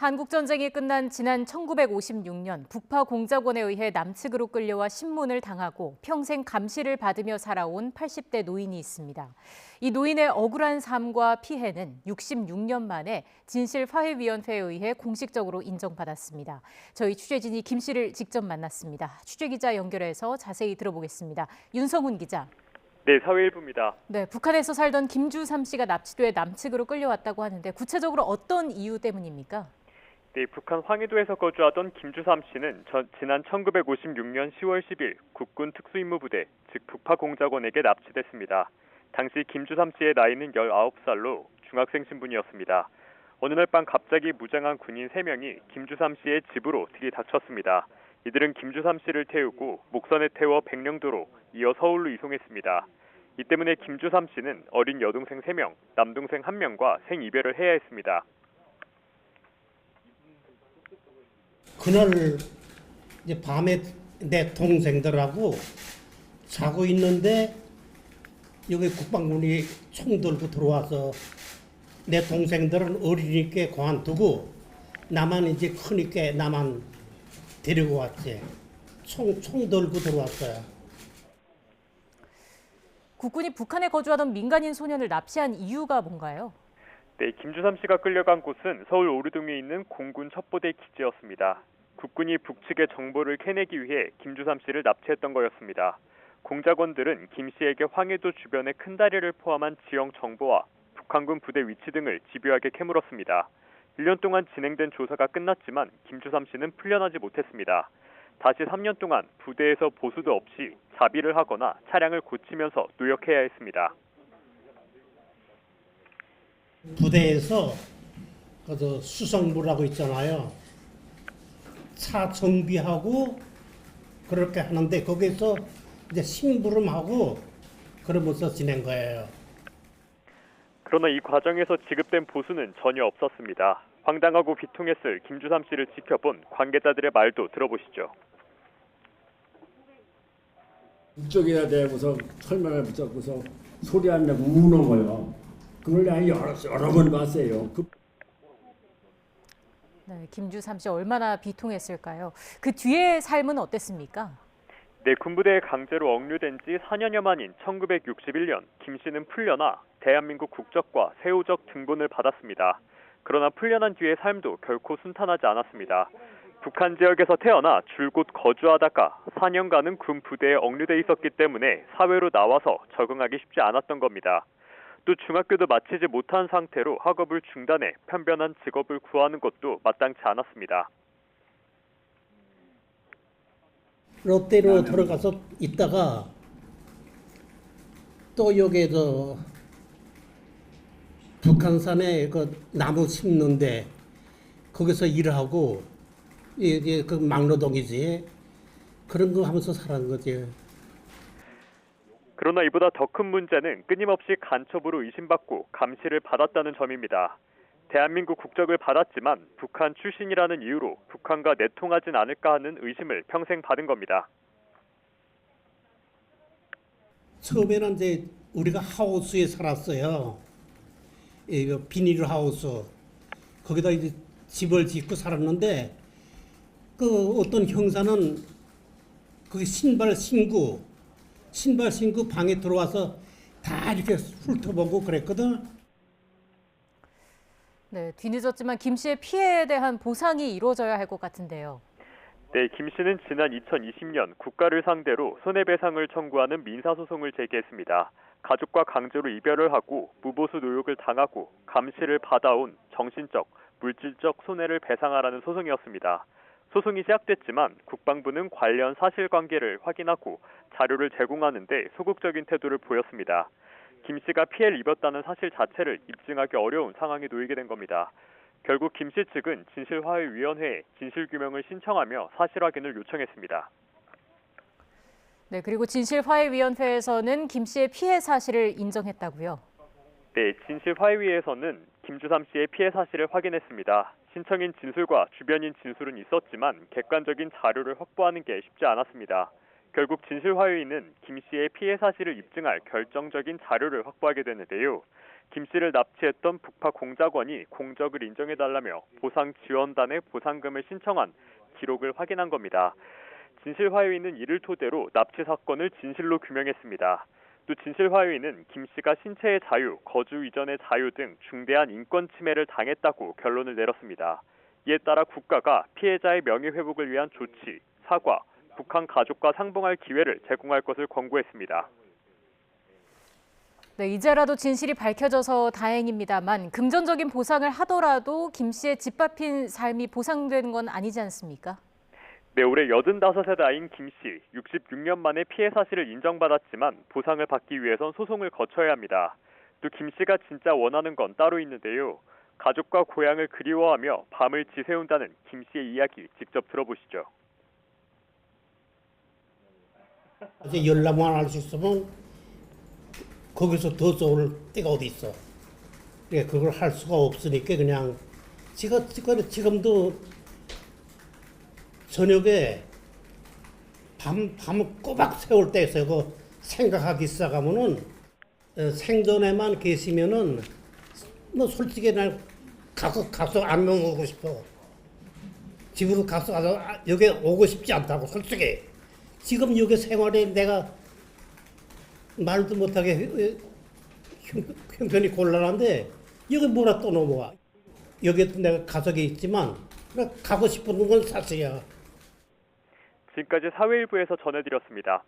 한국전쟁이 끝난 지난 1956년 북파 공작원에 의해 남측으로 끌려와 신문을 당하고 평생 감시를 받으며 살아온 80대 노인이 있습니다. 이 노인의 억울한 삶과 피해는 66년 만에 진실화해위원회에 의해 공식적으로 인정받았습니다. 저희 취재진이 김 씨를 직접 만났습니다. 취재기자 연결해서 자세히 들어보겠습니다. 윤성훈 기자. 네, 사회일부입니다. 네, 북한에서 살던 김주삼 씨가 납치돼 남측으로 끌려왔다고 하는데 구체적으로 어떤 이유 때문입니까? 네, 북한 황해도에서 거주하던 김주삼 씨는 지난 1956년 10월 10일 국군 특수임무부대, 즉 북파공작원에게 납치됐습니다. 당시 김주삼 씨의 나이는 19살로 중학생 신분이었습니다. 어느 날 밤 갑자기 무장한 군인 3명이 김주삼 씨의 집으로 들이닥쳤습니다. 이들은 김주삼 씨를 태우고 목선에 태워 백령도로 이어 서울로 이송했습니다. 이 때문에 김주삼 씨는 어린 여동생 3명, 남동생 1명과 생이별을 해야 했습니다. 그날 이제 밤에 내 동생들하고 자고 있는데 여기 국방군이 총 들고 들어와서 내 동생들은 어리니까 그만두고 나만 이제 크니까 나만 데리고 왔지. 총 들고 들어왔어요. 국군이 북한에 거주하던 민간인 소년을 납치한 이유가 뭔가요? 네, 김주삼 씨가 끌려간 곳은 서울 오류동에 있는 공군 첩보대 기지였습니다. 국군이 북측의 정보를 캐내기 위해 김주삼 씨를 납치했던 거였습니다. 공작원들은 김 씨에게 황해도 주변의 큰 다리를 포함한 지형 정보와 북한군 부대 위치 등을 집요하게 캐물었습니다. 1년 동안 진행된 조사가 끝났지만 김주삼 씨는 풀려나지 못했습니다. 다시 3년 동안 부대에서 보수도 없이 자비를 하거나 차량을 고치면서 노역해야 했습니다. 부대에서 그 수성부라고 있잖아요. 차 정비하고 그렇게 하는데 거기서 이제 심부름하고 그러면서 지낸 거예요. 그러나 이 과정에서 지급된 보수는 전혀 없었습니다. 황당하고 비통했을 김주삼 씨를 지켜본 관계자들의 말도 들어보시죠. 이쪽에다 대고서 설명을 붙잡고서 소리 안 내고 우는 거예요. 그걸 내가 여러 번 봤어요. 네, 김주삼 씨 얼마나 비통했을까요? 그 뒤의 삶은 어땠습니까? 네, 군부대에 강제로 억류된 지 4년여 만인 1961년 김 씨는 풀려나 대한민국 국적과 세우적 등본을 받았습니다. 그러나 풀려난 뒤의 삶도 결코 순탄하지 않았습니다. 북한 지역에서 태어나 줄곧 거주하다가 4년간은 군 부대에 억류돼 있었기 때문에 사회로 나와서 적응하기 쉽지 않았던 겁니다. 또 중학교도 마치지 못한 상태로 학업을 중단해 편변한 직업을 구하는 것도 마땅치 않았습니다. 롯데로 들어가서 있다가 또 여기에서 북한산에 그 나무 심는데 거기서 일하고 이게 그 막노동이지 그런 거 하면서 살아는 거지. 그러나 이보다 더 큰 문제는 끊임없이 간첩으로 의심받고 감시를 받았다는 점입니다. 대한민국 국적을 받았지만 북한 출신이라는 이유로 북한과 내통하진 않을까 하는 의심을 평생 받은 겁니다. 처음에는 이제 우리가 하우스에 살았어요. 이거 비닐 하우스. 거기다 이제 집을 짓고 살았는데 그 어떤 형사는 그 신발 신고 방에 들어와서 다 이렇게 훑어보고 그랬거든. 네, 뒤늦었지만 김 씨의 피해에 대한 보상이 이루어져야 할 것 같은데요. 네, 김 씨는 지난 2020년 국가를 상대로 손해배상을 청구하는 민사소송을 제기했습니다. 가족과 강제로 이별을 하고 무보수 노역을 당하고 감시를 받아온 정신적, 물질적 손해를 배상하라는 소송이었습니다. 소송이 시작됐지만 국방부는 관련 사실관계를 확인하고 자료를 제공하는 데 소극적인 태도를 보였습니다. 김 씨가 피해를 입었다는 사실 자체를 입증하기 어려운 상황에 놓이게 된 겁니다. 결국 김 씨 측은 진실화해위원회에 진실규명을 신청하며 사실 확인을 요청했습니다. 네, 그리고 진실화해위원회에서는 김 씨의 피해 사실을 인정했다고요? 네, 진실화해위에서는 김주삼 씨의 피해 사실을 확인했습니다. 신청인 진술과 주변인 진술은 있었지만 객관적인 자료를 확보하는 게 쉽지 않았습니다. 결국 진실화해위는 김 씨의 피해 사실을 입증할 결정적인 자료를 확보하게 되는데요. 김 씨를 납치했던 북파 공작원이 공적을 인정해달라며 보상지원단에 보상금을 신청한 기록을 확인한 겁니다. 진실화요인은 이를 토대로 납치 사건을 진실로 규명했습니다. 또 진실화요인은 김 씨가 신체의 자유, 거주 이전의 자유 등 중대한 인권 침해를 당했다고 결론을 내렸습니다. 이에 따라 국가가 피해자의 명예회복을 위한 조치, 사과, 북한 가족과 상봉할 기회를 제공할 것을 권고했습니다. 네, 이제라도 진실이 밝혀져서 다행입니다만 금전적인 보상을 하더라도 김 씨의 짓밟힌 삶이 보상되는 건 아니지 않습니까? 네, 올해 85세 나이인 김 씨, 66년 만에 피해 사실을 인정받았지만 보상을 받기 위해선 소송을 거쳐야 합니다. 또 김 씨가 진짜 원하는 건 따로 있는데요. 가족과 고향을 그리워하며 밤을 지새운다는 김 씨의 이야기 직접 들어보시죠. 이제 연락만 할 수 있으면 거기서 더 좋을 때가 어디 있어. 그래, 그걸 할 수가 없으니까 그냥 지금도 저녁에 밤을 꼬박 세울 때 있어요. 그 생각하기 시작하면은 생전에만 계시면은 뭐 솔직히 난 가서 안 먹고 싶어. 집으로 가서 여기 오고 싶지 않다고 솔직히. 지금 여기 생활에 내가 말도 못하게 형편이 곤란한데 여기 뭐라 또 넘어와. 여기도 내가 가족이 있지만 가고 싶은 건 사실이야. 지금까지 사회일부에서 전해드렸습니다.